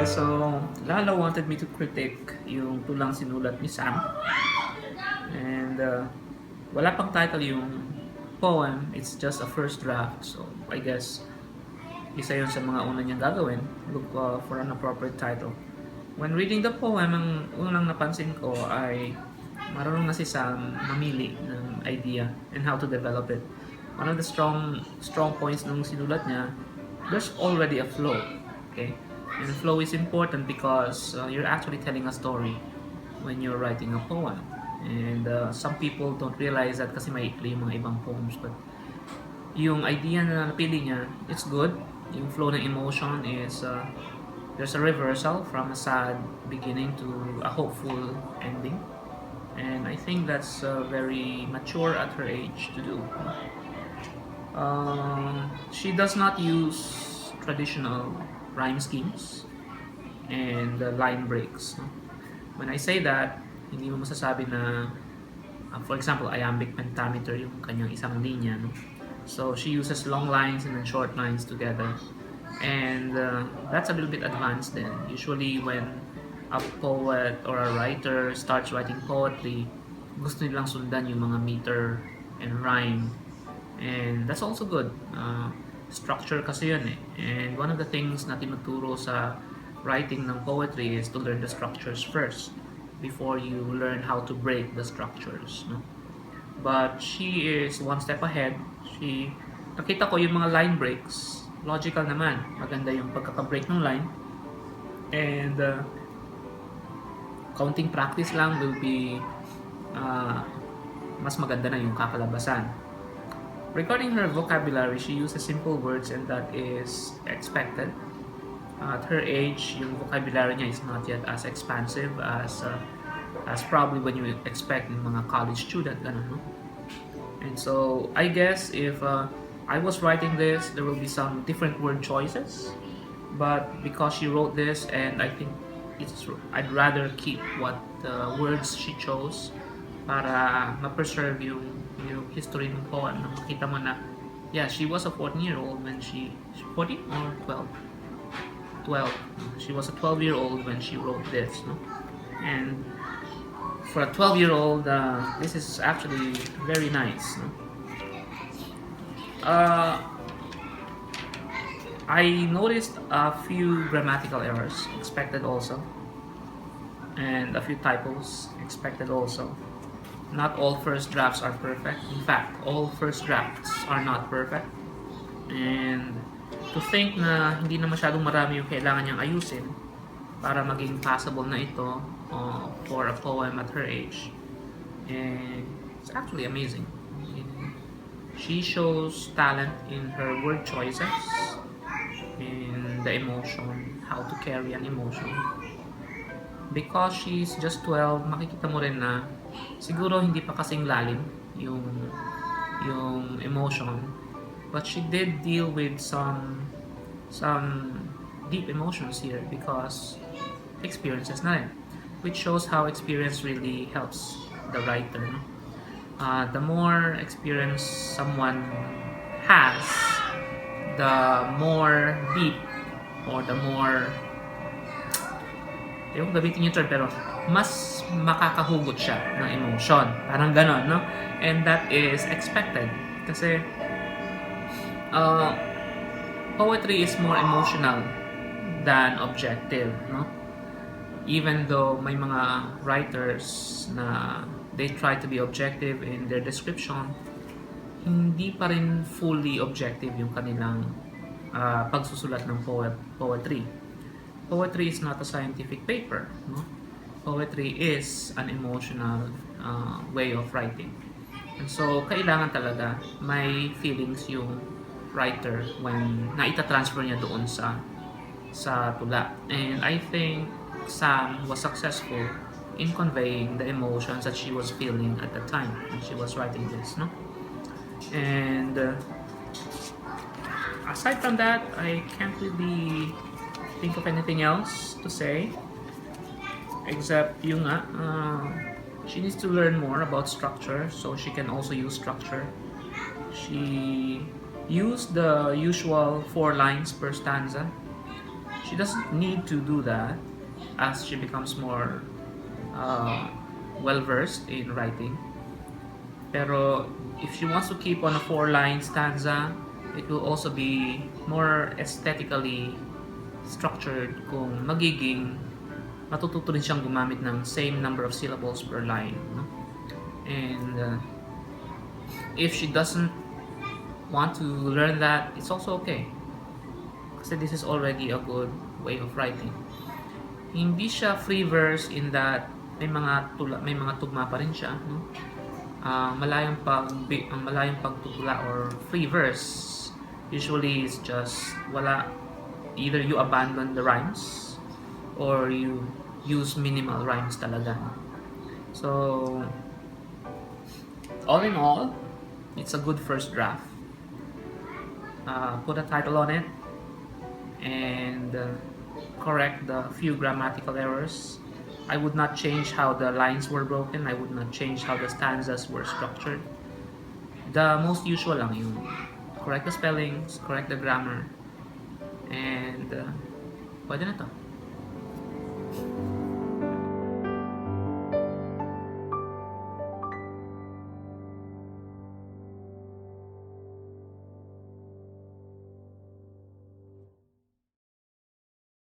So, Lala wanted me to critique yung tulang sinulat ni Sam. And wala pang title yung poem. It's just a first draft. So, I guess isa yun sa mga una niyang gagawin. Look for an appropriate title. When reading the poem, ang unang napansin ko ay marunong na si Sam mamili ng idea and how to develop it. One of the strong points nung sinulat niya, there's already a flow. Okay? And flow is important because you're actually telling a story when you're writing a poem. And some people don't realize that kasi maikli yung mga ibang poems. But yung idea na napili niya, it's good. Yung flow ng emotion is there's a reversal from a sad beginning to a hopeful ending. And I think that's very mature at her age to do. She does not use traditional rhyme schemes and line breaks. No? When I say that, hindi mo masasabi na, for example, iambic pentameter yung kanyang isang linya. No? So she uses long lines and then short lines together. And that's a little bit advanced then. Usually when a poet or a writer starts writing poetry, gusto nilang sundan yung mga meter and rhyme. And that's also good. Structure kasi yun eh. And one of the things na tinuturo sa writing ng poetry is to learn the structures first before you learn how to break the structures. No? But she is one step ahead. Nakita ko yung mga line breaks. Logical naman. Maganda yung pagkaka-break ng line. And counting practice lang will be mas maganda na yung kakalabasan. Regarding her vocabulary, she uses simple words and that is expected. At her age, yung vocabulary niya is not yet as expansive as probably when you expect ng mga college student. Ganun, no? And so, I guess if I was writing this, there will be some different word choices. But because she wrote this, and I think I'd rather keep what the words she chose para ma-preserve yung history ng poem. Makita mo na, yeah, she was a 14-year-old when 14 or 12? 12. She was a 12-year-old when she wrote this. No? And for a 12-year-old, this is actually very nice. No? I noticed a few grammatical errors, expected also. And a few typos, expected also. Not all first drafts are perfect. In fact, all first drafts are not perfect. And to think na hindi na masyadong marami yung kailangan niyang ayusin para maging passable na ito for a poem at her age, and it's actually amazing. She shows talent in her word choices, in the emotion, how to carry an emotion. Because she's just 12, makikita mo rin na siguro hindi pa kasing lalim yung emotion, but she did deal with some deep emotions here because experiences na rin, which shows how experience really helps the writer. No? The more experience someone has, the more deep or the more, yung gamitin yung term, pero mas makakahugot siya ng emotion. Parang ganon, no? And that is expected. Kasi poetry is more emotional than objective, no? Even though may mga writers na they try to be objective in their description, hindi pa rin fully objective yung kanilang pagsusulat ng poetry. Poetry is not a scientific paper, no? Poetry is an emotional way of writing. And so, kailangan talaga may feelings yung writer when naita-transfer niya doon sa tula. And I think Sam was successful in conveying the emotions that she was feeling at the time when she was writing this, no? And aside from that, I can't really think of anything else to say except yung she needs to learn more about structure so she can also use structure. She used the usual 4 lines per stanza. She doesn't need to do that as she becomes more uh, well versed in writing. Pero if she wants to keep on a 4-line stanza, it will also be more aesthetically structured kung magiging matututo rin siyang gumamit ng same number of syllables per line. No? And if she doesn't want to learn that, it's also okay. Kasi this is already a good way of writing. Hindi siya free verse in that may mga tugma pa rin siya, no? Malayang pagtutula or free verse usually is just wala, either you abandon the rhymes or you use minimal rhymes talaga. So all in all, it's a good first draft. Put a title on it and correct the few grammatical errors. I would not change how the lines were broken. I would not change how the stanzas were structured. The most usual lang yung correct the spellings, correct the grammar, and pwede na to.